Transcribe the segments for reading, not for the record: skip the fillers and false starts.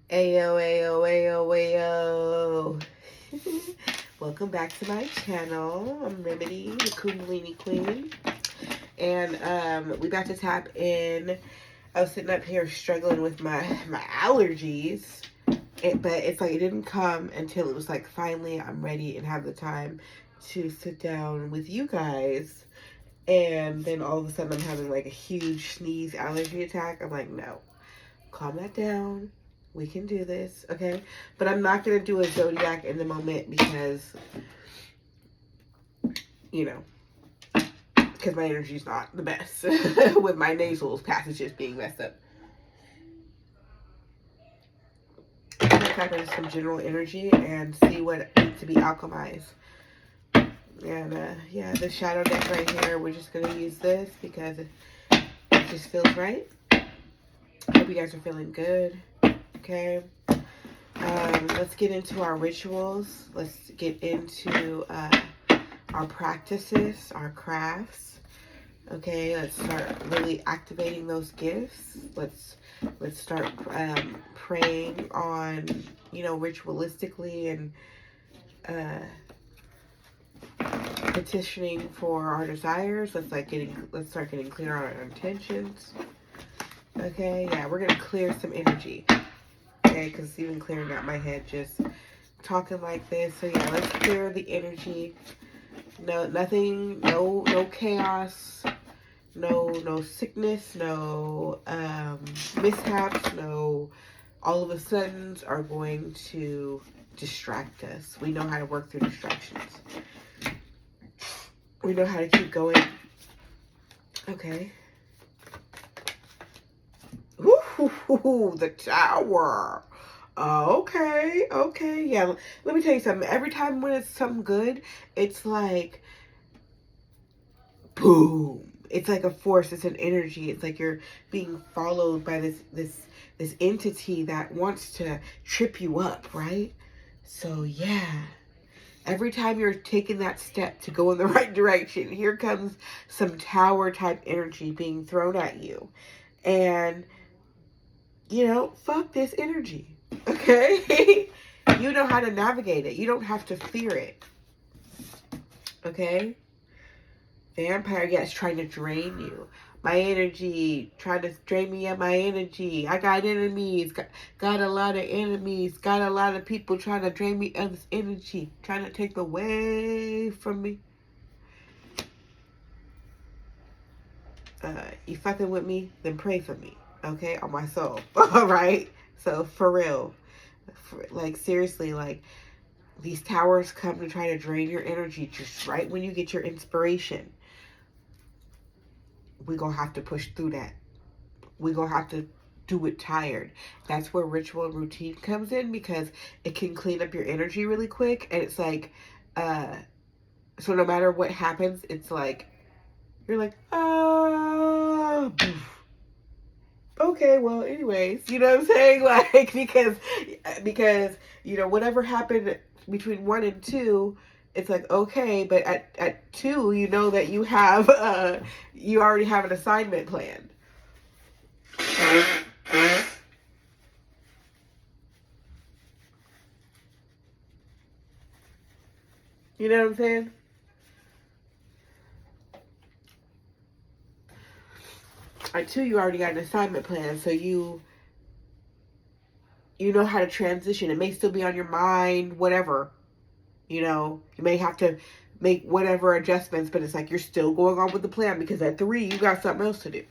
Ayo, ayo, ayo, ayo. Welcome back to my channel. I'm Remedy, the Kundalini Queen. And we about to tap in. I was sitting up here struggling with my allergies. But it's like it didn't come until it was like finally I'm ready and have the time to sit down with you guys. And then all of a sudden I'm having like a huge sneeze allergy attack. I'm like, no, calm that down. We can do this, okay? But I'm not going to do a zodiac in the moment because, you know, because my energy's not the best with my nasal passages being messed up. I'm going to tap into some general energy and see what needs to be alchemized. And, yeah, the shadow deck right here, we're just going to use this because it just feels right. Hope you guys are feeling good, okay? Let's get into our rituals. Let's get into our practices, our crafts. Okay, let's start really activating those gifts. Let's start praying on, you know, ritualistically and petitioning for our desires. Let's start getting clear on our intentions. Okay, yeah, we're gonna clear some energy. Okay, because it's even clearing out my head just talking like this. So yeah, let's clear the energy. Nothing, no chaos, no sickness, no mishaps, no all of a suddens are going to distract us. We know how to work through distractions. We know how to keep going. Okay. Ooh, the tower. Okay, yeah. Let me tell you something. Every time when it's something good, it's like boom. It's like a force. It's an energy. It's like you're being followed by this entity that wants to trip you up, right? So yeah. Every time you're taking that step to go in the right direction, here comes some tower type energy being thrown at you. And you know, fuck this energy. Okay? You know how to navigate it. You don't have to fear it. Okay? Vampire, yes, trying to drain you. My energy, trying to drain me of my energy. I got enemies, got a lot of enemies, got a lot of people trying to drain me of this energy, trying to take away from me. You fucking with me? Then pray for me, okay? On my soul, all right? So, for real. Like, seriously, like, these towers come to try to drain your energy just right when you get your inspiration. We're going to have to push through that. We're going to have to do it tired. That's where ritual and routine comes in because it can clean up your energy really quick. And it's like, so no matter what happens, it's like, you're like, ah, okay, well, anyways, you know what I'm saying? Like, because, you know, whatever happened between 1 and 2, it's like, okay, but at 2, you know that you have, you already have an assignment planned. You know what I'm saying? At 2, you already got an assignment plan, so you know how to transition. It may still be on your mind, whatever. You know, you may have to make whatever adjustments, but it's like you're still going on with the plan because at 3, you got something else to do.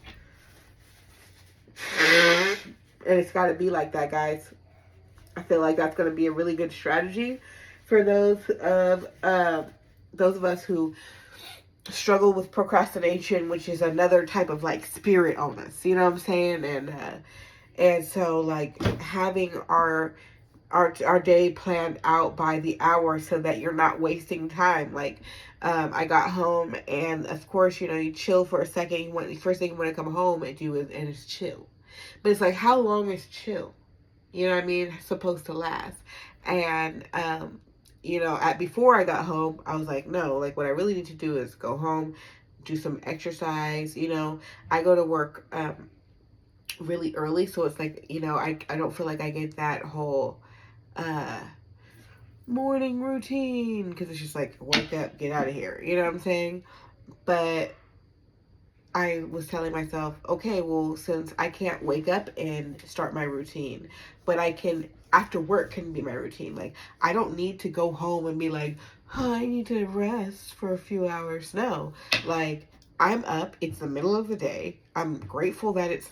And it's got to be like that, guys. I feel like that's going to be a really good strategy for those of us who struggle with procrastination, which is another type of like spirit on us. You know what I'm saying? And so like having our day planned out by the hour so that you're not wasting time. Like, I got home and of course, you know, you chill for a second. First thing you want to come home and do is chill. But it's like, how long is chill? You know what I mean? Supposed to last. And, you know, before I got home, I was like, no, like what I really need to do is go home, do some exercise. You know, I go to work, really early. So it's like, you know, I don't feel like I get that whole morning routine, because it's just like, wake up, get out of here. You know what I'm saying? But I was telling myself, okay, well, since I can't wake up and start my routine, but I can, after work can be my routine. Like, I don't need to go home and be like, oh, I need to rest for a few hours. No, like, I'm up. It's the middle of the day. I'm grateful that it's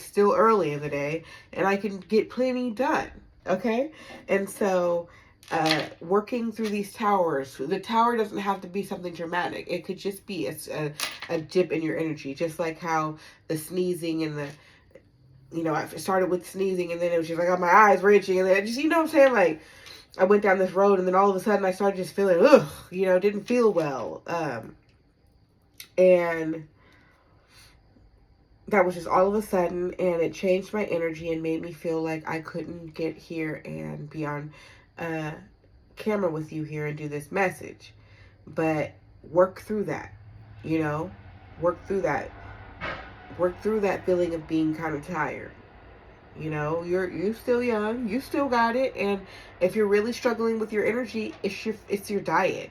still early in the day, and I can get plenty done. Okay. And so, working through these towers, the tower doesn't have to be something dramatic. It could just be a dip in your energy, just like how the sneezing and the, you know, I started with sneezing, and then it was just like, oh, my eyes were itching, and then just, you know what I'm saying, like, I went down this road, and then all of a sudden I started just feeling, ugh, you know, didn't feel well, and that was just all of a sudden, and it changed my energy and made me feel like I couldn't get here and be on camera with you here and do this message. But work through that, you know, work through that feeling of being kind of tired. You know, you're still young, you still got it, and if you're really struggling with your energy, it's your diet.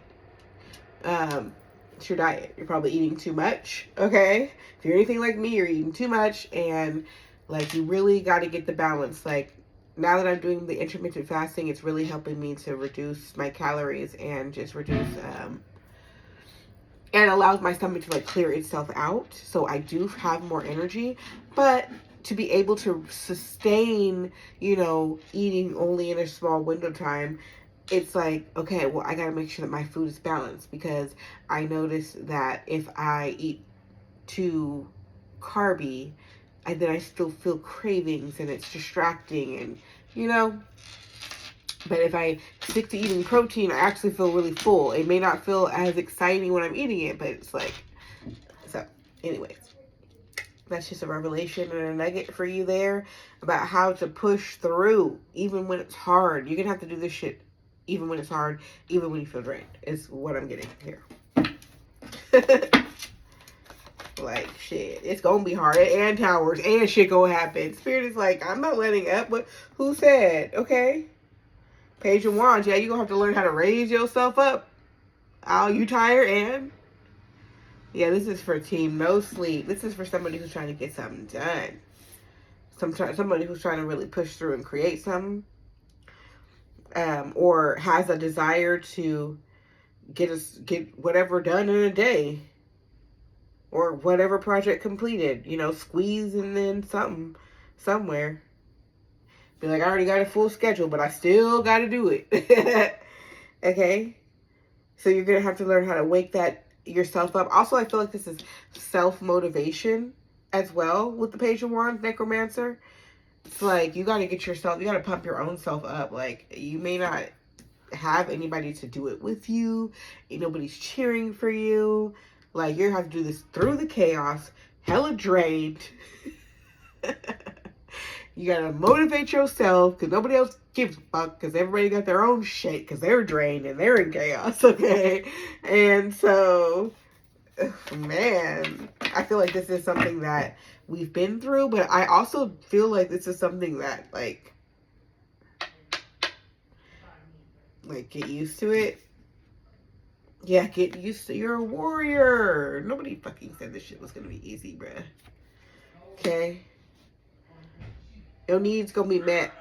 It's your diet. You're probably eating too much. Okay, if you're anything like me, you're eating too much, and like, you really got to get the balance. Like, now that I'm doing the intermittent fasting, it's really helping me to reduce my calories and just reduce and allows my stomach to like clear itself out, so I do have more energy. But to be able to sustain, you know, eating only in a small window time, it's like, okay, well, I gotta make sure that my food is balanced, because I notice that if I eat too carby, then I still feel cravings, and it's distracting, and, you know. But if I stick to eating protein, I actually feel really full. It may not feel as exciting when I'm eating it, but it's like, so anyways, that's just a revelation and a nugget for you there about how to push through even when it's hard. You're gonna have to do this shit even when it's hard, even when you feel drained, is what I'm getting here. Like, shit, it's gonna be hard, and towers and shit gonna happen. Spirit is like, I'm not letting up. But who said? Okay. Page of Wands, yeah, you're going to have to learn how to raise yourself up. Oh, you tired, and? Yeah, this is for team no sleep. This is for somebody who's trying to get something done. Somebody who's trying to really push through and create something. Or has a desire to get whatever done in a day. Or whatever project completed. You know, squeeze and then something somewhere. Be like, I already got a full schedule, but I still got to do it. Okay? So you're going to have to learn how to wake that yourself up. Also, I feel like this is self-motivation as well with the Page of Wands, Necromancer. It's like, you got to you got to pump your own self up. Like, you may not have anybody to do it with you. Ain't nobody's cheering for you. Like, you're going to have to do this through the chaos, hella drained. You gotta motivate yourself, because nobody else gives a fuck, because everybody got their own shit, because they're drained and they're in chaos, okay? And so, man, I feel like this is something that we've been through, but I also feel like this is something that, like, get used to it. Yeah, get used to, you're a warrior. Nobody fucking said this shit was gonna be easy, bruh. Okay? Your needs gonna be met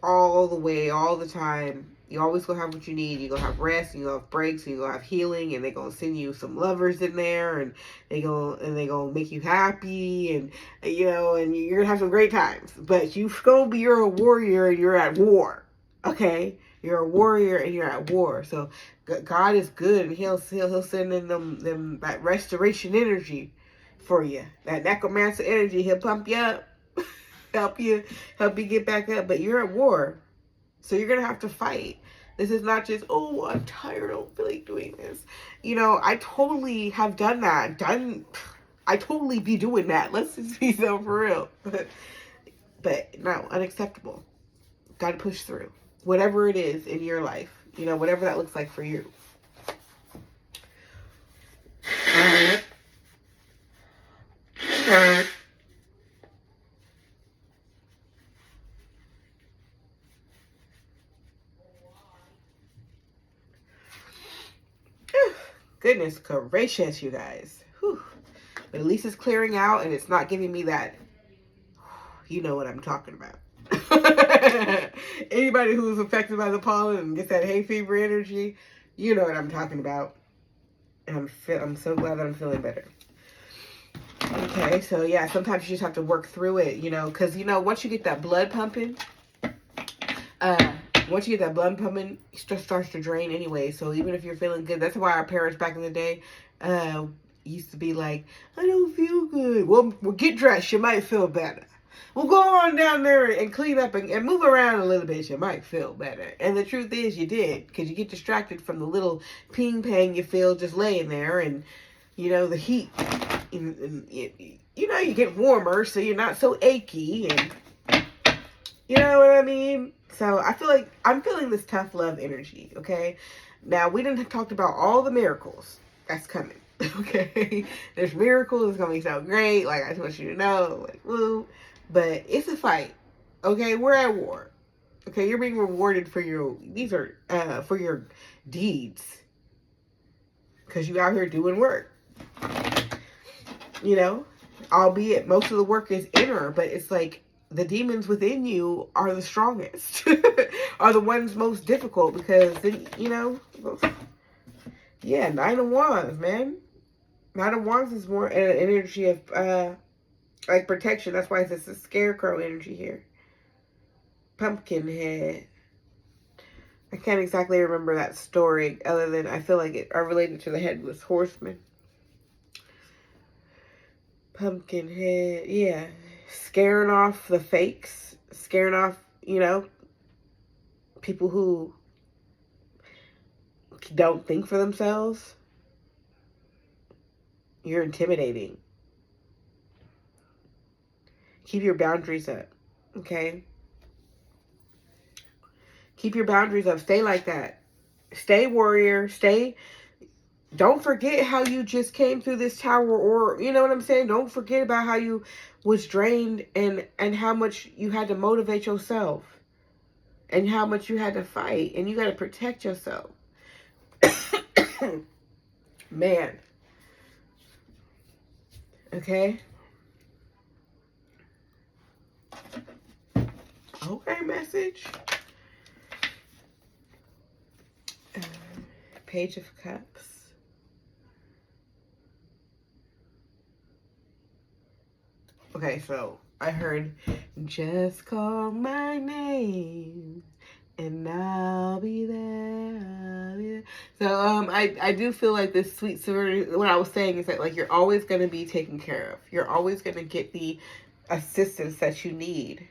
all the way, all the time. You always gonna have what you need. You're gonna have rest, and you're gonna have breaks, and you're gonna have healing, and they're gonna send you some lovers in there, and they gonna make you happy, and, you know, and you're gonna have some great times. But you're a warrior, and you're at war. Okay? You're a warrior and you're at war. So God is good, and he'll send in them that restoration energy for you. That necromancer energy, he'll pump you up. help you get back up. But you're at war, so you're gonna have to fight. This is not just, oh, I'm tired, I don't feel like doing this. You know, I totally have done that. I totally be doing that. Let's just be so for real. But no, unacceptable. Gotta push through. Whatever it is in your life. You know, whatever that looks like for you. Goodness gracious, you guys. Whew. But at least it's clearing out and it's not giving me that, you know what I'm talking about. Anybody who's affected by the pollen and gets that hay fever energy, you know what I'm talking about. And I'm so glad that I'm feeling better. Okay, so yeah, sometimes you just have to work through it, you know, because, you know, once you get that blood pumping, it just starts to drain anyway. So even if you're feeling good, that's why our parents back in the day used to be like, I don't feel good. Well, get dressed. You might feel better. Well, go on down there and clean up and move around a little bit. You might feel better. And the truth is you did, because you get distracted from the little ping pang you feel just laying there, and, you know, the heat. And you know, you get warmer, so you're not so achy, and you know what I mean? So I feel like I'm feeling this tough love energy, okay? Now, we didn't talk about all the miracles that's coming, okay? There's miracles. It's going to be so great. Like, I just want you to know, like, woo. But it's a fight, okay? We're at war, okay? You're being rewarded for for your deeds, because you out here doing work. You know, albeit most of the work is inner, but it's like the demons within you are the strongest, are the ones most difficult, because then, you know, yeah, Nine of Wands, man. Nine of Wands is more an energy of, like, protection. That's why it's a scarecrow energy here. Pumpkin head. I can't exactly remember that story, other than I feel like it are related to the headless horseman. Pumpkin head, yeah. Scaring off the fakes. Scaring off, you know, people who don't think for themselves. You're intimidating. Keep your boundaries up, okay? Keep your boundaries up. Stay like that. Stay warrior. Stay... Don't forget how you just came through this tower, or, you know what I'm saying? Don't forget about how you was drained and how much you had to motivate yourself and how much you had to fight, and you got to protect yourself. Man. Okay? Okay, message. Page of Cups. Okay, so I heard, just call my name and I'll be there. So I do feel like this sweet serenity, what I was saying is that, like, you're always going to be taken care of. You're always going to get the assistance that you need.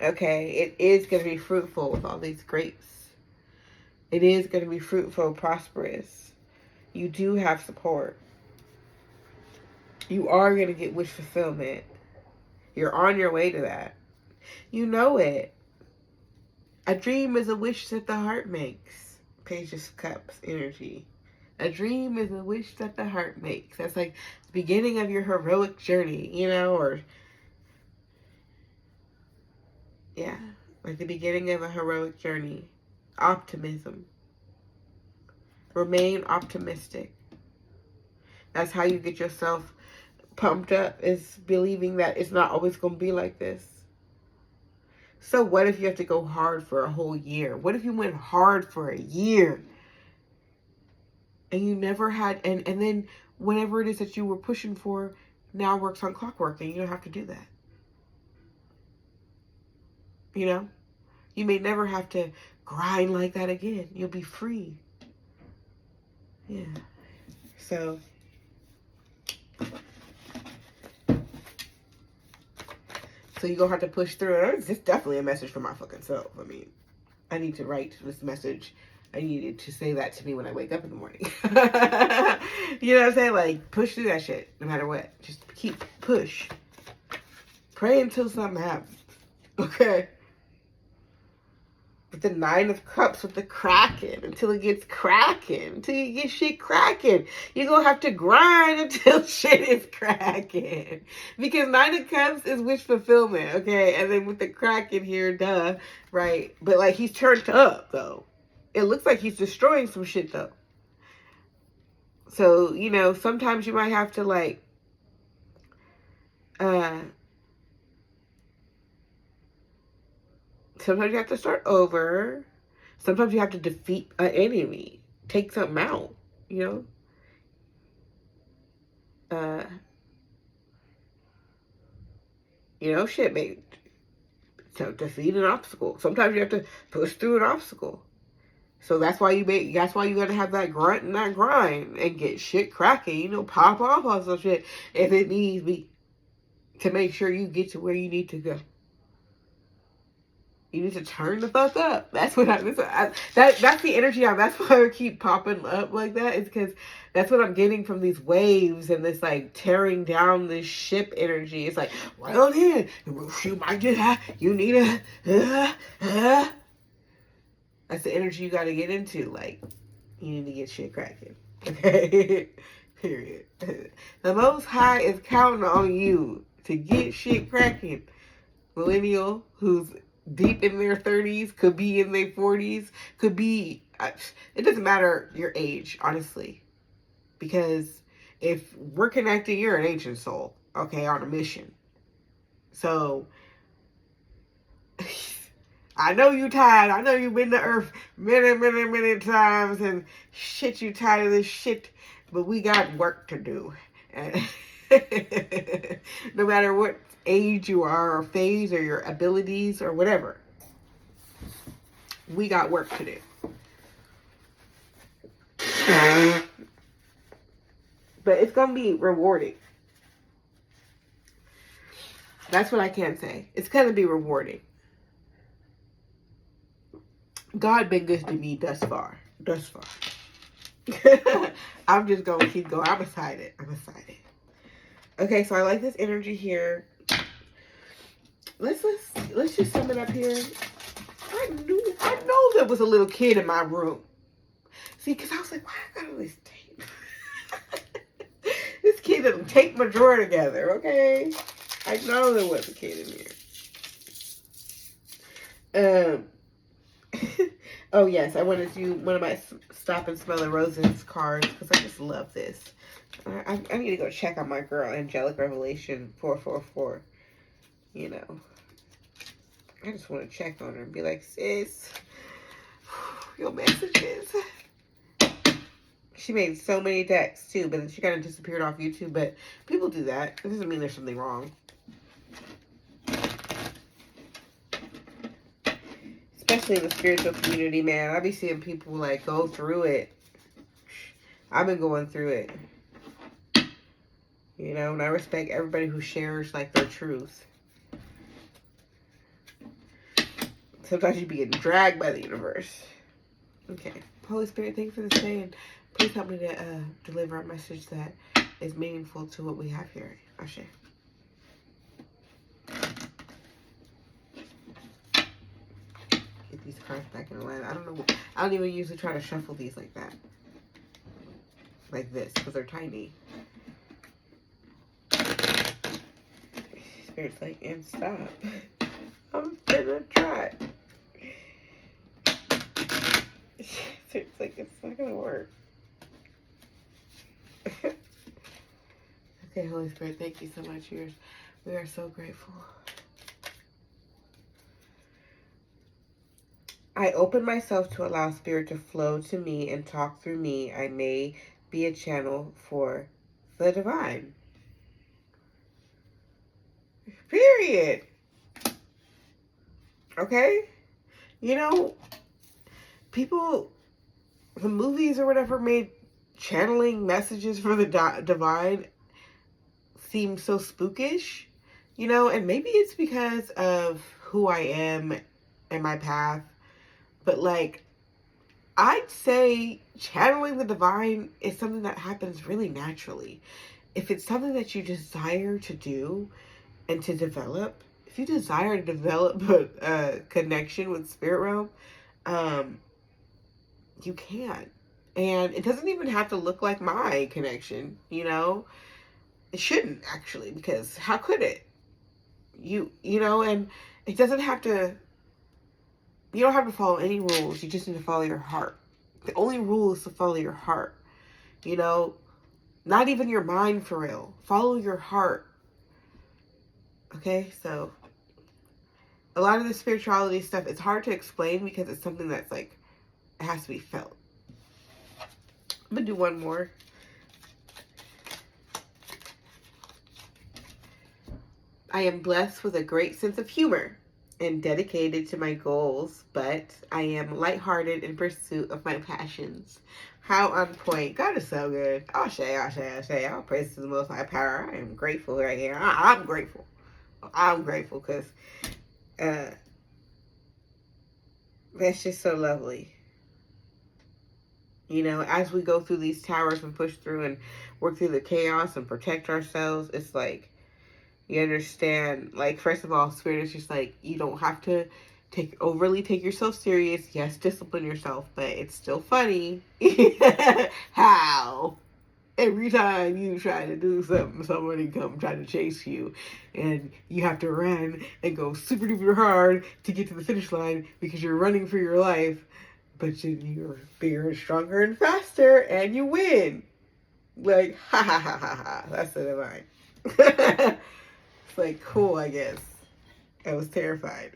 Okay, it is going to be fruitful with all these grapes. It is going to be fruitful, prosperous. You do have support. You are going to get wish fulfillment. You're on your way to that. You know it. A dream is a wish that the heart makes. Page of Cups energy. A dream is a wish that the heart makes. That's like the beginning of your heroic journey, you know, or... yeah, like the beginning of a heroic journey. Optimism. Remain optimistic. That's how you get yourself pumped up, is believing that it's not always going to be like this. So what if you have to go hard for a whole year? What if you went hard for a year and you never had, and then whatever it is that you were pushing for now works on clockwork and you don't have to do that? You know? You may never have to grind like that again. You'll be free. Yeah. So... so you're going to have to push through it. It's definitely a message for my fucking self. I mean, I need to write this message. I needed to say that to me when I wake up in the morning. You know what I'm saying? Like, push through that shit, no matter what. Just push. Pray until something happens. Okay? With the Nine of Cups, with the cracking, until it gets cracking, until you get shit cracking. You're going to have to grind until shit is cracking. Because Nine of Cups is wish fulfillment, okay? And then with the cracking here, duh, right? But, like, he's turned up, though. It looks like he's destroying some shit, though. So, you know, sometimes you might have to like, sometimes you have to start over. Sometimes you have to defeat an enemy, take something out, you know? You know, shit, mate. So defeat an obstacle. Sometimes you have to push through an obstacle. So that's why you gotta have that grunt and that grind and get shit cracking, you know, pop off on some shit if it needs be to make sure you get to where you need to go. You need to turn the fuck up. That's that's the energy that's why I keep popping up like that. It's because that's what I'm getting from these waves and this like tearing down this ship energy. It's like, right on here. You might just you need that's the energy you gotta get into. Like, you need to get shit cracking. Okay? Period. The Most High is counting on you to get shit cracking. Millennial who's deep in their 30s, could be in their 40s, could be, it doesn't matter your age, honestly. Because if we're connecting, you're an ancient soul, okay, on a mission. So, I know you tired. I know you've been to Earth many times and shit, you tired of this shit. But we got work to do. And no matter what age you are or phase or your abilities or whatever, we got work to do. But it's going to be rewarding. That's what I can say. It's going to be rewarding. God been good to me thus far. I'm just going to keep going. I'm excited. Okay, so I like this energy here. Let's just sum it up here. I know there was a little kid in my room. See, because I was like, why I got all this tape? This kid didn't tape my drawer together, okay? I know there was a kid in here. Oh, yes, I want to do one of my Stop and Smell the Roses cards because I just love this. I need to go check on my girl, Angelic Revelation 444. You know, I just want to check on her and be like, sis, your messages. She made so many decks too, but then she kind of disappeared off YouTube. But people do that. It doesn't mean there's something wrong. Especially in the spiritual community, man. I be seeing people like go through it. I've been going through it. You know, and I respect everybody who shares like their truth. Sometimes you be getting dragged by the universe. Okay. Holy Spirit, thank you for this day, and please help me to deliver a message that is meaningful to what we have here. Ashe. Get these cards back in line. I don't know. I don't even usually try to shuffle these like that. Like this, because they're tiny. Spirit's like, and stop. I'm gonna try. It's like, it's not gonna work. Okay, Holy Spirit, thank you so much. We are so grateful. I open myself to allow Spirit to flow to me and talk through me. I may be a channel for the divine. Period. Okay? You know, people, the movies or whatever made channeling messages for the divine seem so spookish, you know, and maybe it's because of who I am and my path, but like, I'd say channeling the divine is something that happens really naturally. If it's something that you desire to do and to develop, if you desire to develop a connection with spirit realm, you can. And it doesn't even have to look like my connection, you know? It shouldn't, actually, because how could it? You know, and it doesn't have to, you don't have to follow any rules. You just need to follow your heart. The only rule is to follow your heart. You know, not even your mind for real. Follow your heart. Okay, so a lot of the spirituality stuff, it's hard to explain because it's something that's like, it has to be felt. I'm gonna do one more. I am blessed with a great sense of humor and dedicated to my goals, but I am lighthearted in pursuit of my passions. How on point. God is so good. Ashe. All praise to the Most High Power. I am grateful right here. I'm grateful. I'm grateful because that's just so lovely. You know, as we go through these towers and push through and work through the chaos and protect ourselves, it's like, you understand, like, first of all, Spirit is just like, you don't have to overly take yourself serious. Yes, discipline yourself, but it's still funny. How? Every time you try to do something, somebody come try to chase you, and you have to run and go super duper hard to get to the finish line because you're running for your life, but you're bigger and stronger and faster, and you win. Like, ha ha ha ha ha. That's the divine. Like, cool, I guess. I was terrified.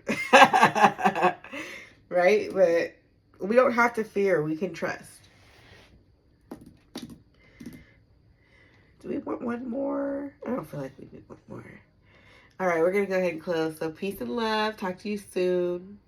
Right? But we don't have to fear. We can trust. Do we want one more? I don't feel like we need one more. All right, we're going to go ahead and close. So peace and love. Talk to you soon.